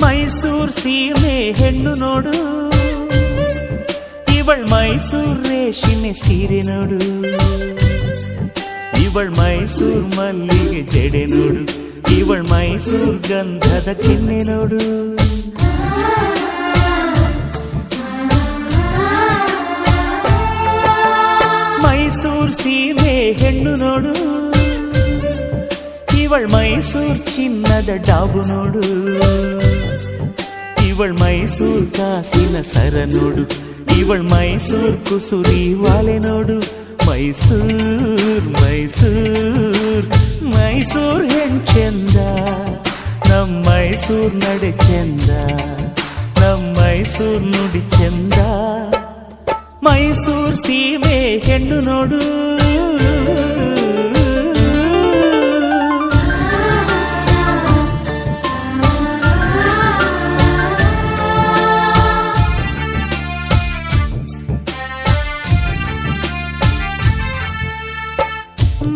ಮೈಸೂರ್ ಸೀಮೆ ಹೆಣ್ಣು ನೋಡು, ಇವಳ್ ಮೈಸೂರ್ ರೇಷ್ಮೆ ಸೀರೆ ನೋಡು, ಇವಳ್ ಮೈಸೂರ್ ಮಲ್ಲಿಗೆ ಜಡೆ ನೋಡು, ಇವಳ್ ಮೈಸೂರ್ ಗಂಧದ ಕೆನ್ನೆ ನೋಡು. ಮೈಸೂರ್ ಸೀಮೆ ಹೆಣ್ಣು ನೋಡು, ಇವಳ್ ಮೈಸೂರ್ ಚಿನ್ನದ ಡಾಬು ನೋಡು, ಇವಳ್ ಮೈಸೂರ್ ಕಾಸಿನ ಸರ ನೋಡು, ಇವಳ್ ಮೈಸೂರ್ ಕುಸುರಿ ವಾಲೆ ನೋಡು. ಮೈಸೂರ್ ಮೈಸೂರ್ ಮೈಸೂರ್ ಹೆಂಚೆಂದ, ನಮ್ ಮೈಸೂರ್ ನಡೆ ಚೆಂದ, ನಮ್ ಮೈಸೂರ್ ನುಡಿ ಚೆಂದ. ಮೈಸೂರ್ ಸೀಮೆ ಹೆಣ್ಣು ನೋಡು.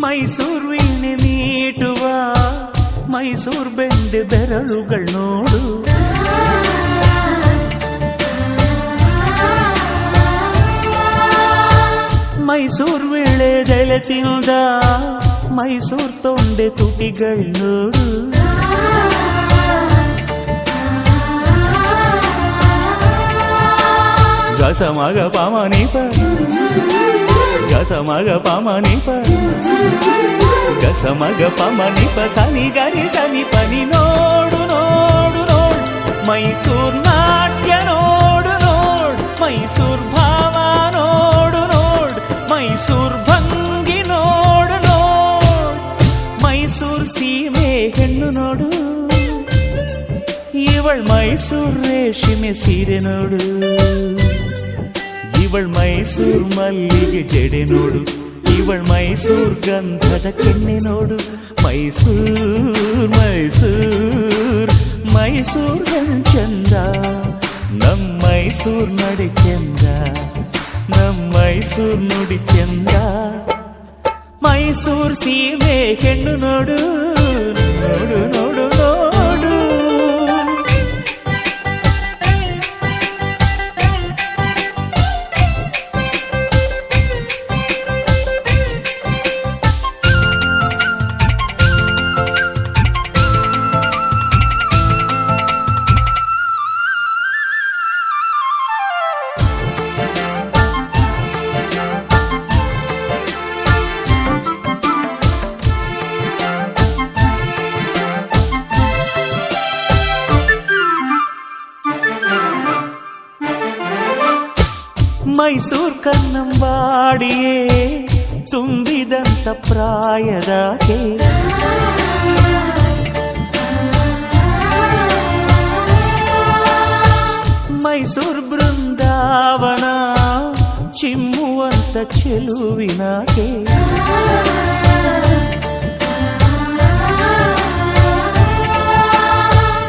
ಮೈಸೂರು ವೀಣೆ ಮೀಟುವ ಮೈಸೂರು ಬೆಂಡೆ ಬೆರಳುಗಳು ನೋಡು, ಮೈಸೂರು ವೀಳೆದೆಲೆ ತಿಂದ ಮೈಸೂರು ತೊಂಡೆ ತುಟಿಗಳು ನೋಡು. ಗಸ ಮಗ ಪಾಮನೀಪ, ಗಸ ಮಗ ಪಾಮನೀಪ, ಗಸ ಮಗ ಪಾಮನೀಪ, ಸನಿ ಗನಿ ಸನಿ ಪನಿ ನೋಡು ನೋಡು ನೋಡು. ಮೈಸೂರ್ ನಾಟ್ಯ ನೋಡು ನೋಡು, ಮೈಸೂರ್ ಭಾವ ನೋಡು ನೋಡು, ಮೈಸೂರ್ ಭಂಗಿ ನೋಡು ನೋಡು. ಮೈಸೂರ್ ಸೀಮೆ ಹೆಣ್ಣು ನೋಡು, ಇವಳ್ ಮೈಸೂರ್ ರೇಷ್ಮೆ ಸೀರೆ ನೋಡು, ಇವಳ್ ಮೈಸೂರ್ ಮಲ್ಲಿಗೆ ಜಡೆ ನೋಡು, ಇವಳ್ ಮೈಸೂರ್ ಗಂಧದ ಕೆನ್ನೆ ನೋಡು. ಮೈಸೂರ್ ಮೈಸೂರ್ ಮೈಸೂರ್ ಚಂದ, ನಮ್ ಮೈಸೂರ್ ನಡೆ ಚೆಂದ, ನಮ್ ಮೈಸೂರ್ ನುಡಿ ಚೆಂದ. ಮೈಸೂರ್ ಸೀಮೆ ಹೆಣ್ಣು ನೋಡು ನೋಡು ನೋಡು ನೋಡು. ಮೈಸೂರ್ ಕನ್ನಂಬಾಡಿಯೇ ತುಂಬಿದಂತ ಪ್ರಾಯದಾಕೆ, ಮೈಸೂರ್ ಬೃಂದಾವನ ಚಿಮ್ಮುವಂತ ಚೆಲುವಿನಾಕೆ,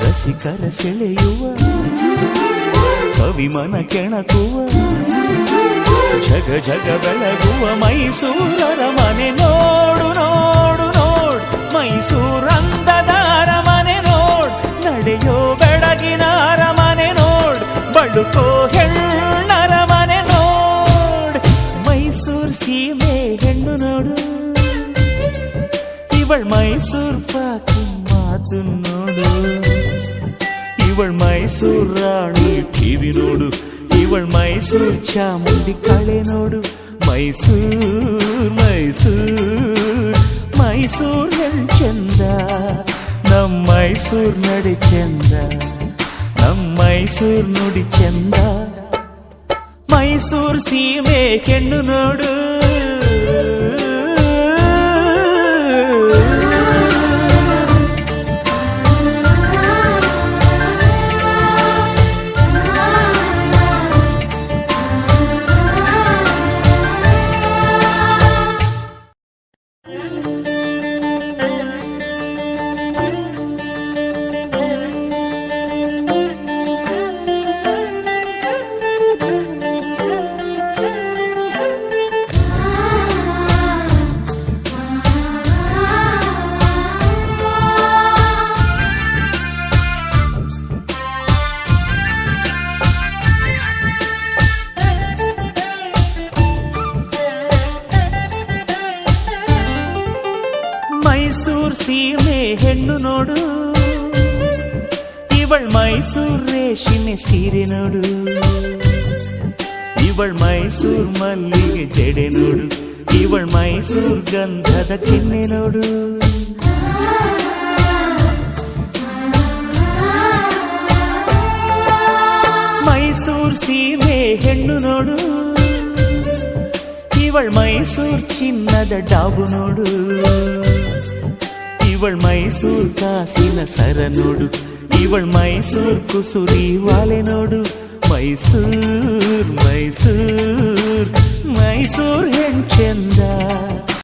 ರಸಿಕರ ಸೆಳೆಯುವ ಕವಿಮನ ಕೆಣಕುವ ಜಗ ಜಗ ಬೆಳಗುವ ಮೈಸೂರರ ಮನೆ ನೋಡು ನೋಡು ನೋಡು. ಮೈಸೂರ ಅಂದದ ಅರಮನೆ ನೋಡು, ನಡೆಯೋ ಬೆಳಗಿನ ಅರಮನೆ ನೋಡು, ಬಳುಕೋ ಹೆಣ್ಣರ ಮನೆ ನೋಡು. ಮೈಸೂರ್ ಸೀಮೆ ಹೆಣ್ಣು ನೋಡು, ಇವಳ್ ಮೈಸೂರ್ ಪಾಕಿ ಮಾತು ನೋಡು, ಇವಳ್ ಮೈಸೂರ್ ರಾಣಿ ಟಿವಿ ನೋಡು, ಇವಳ್ ಮೈಸೂರ್ ಚಾಮುಂಡಿ ಕಳೆ ನೋಡು. ಮೈಸೂರ್ ಮೈಸೂರ್ ಮೈಸೂರ್ ಚಂದ, ನಮ್ ಮೈಸೂರ್ ನಡೆ ಚಂದ, ನಮ್ ಮೈಸೂರ್ ನುಡಿ ಚಂದ. ಮೈಸೂರ್ ಸೀಮೆ ಹೆಣ್ಣು ನೋಡು. ಇವಳ್ ಮೈಸೂರ್ ರೇಷ್ಮೆ ಸೀರೆ ನೋಡು, ಇವಳ್ ಮೈಸೂರ್ ಮಲ್ಲಿಗೆ ಜಡೆ ನೋಡು, ಇವಳ್ ಮೈಸೂರ್ ಗಂಧದ ಕೆನ್ನೆ ನೋಡು. ಮೈಸೂರ್ ಸೀಮೆ ಹೆಣ್ಣು ನೋಡು, ಇವಳ್ ಮೈಸೂರ್ ಚಿನ್ನದ ಡಾಬು ನೋಡು, ಇವಳ್ ಮೈಸೂರ್ ಕಾಸಿನ ಸರ ನೋಡು, ಇವಳ್ ಮೈಸೂರ್ ಕುಸುರಿ ವಾಲೆ ನೋಡು. ಮೈಸೂರ್ ಮೈಸೂರ್ ಮೈಸೂರ್ ಹೆಣ್ ಚಂದ.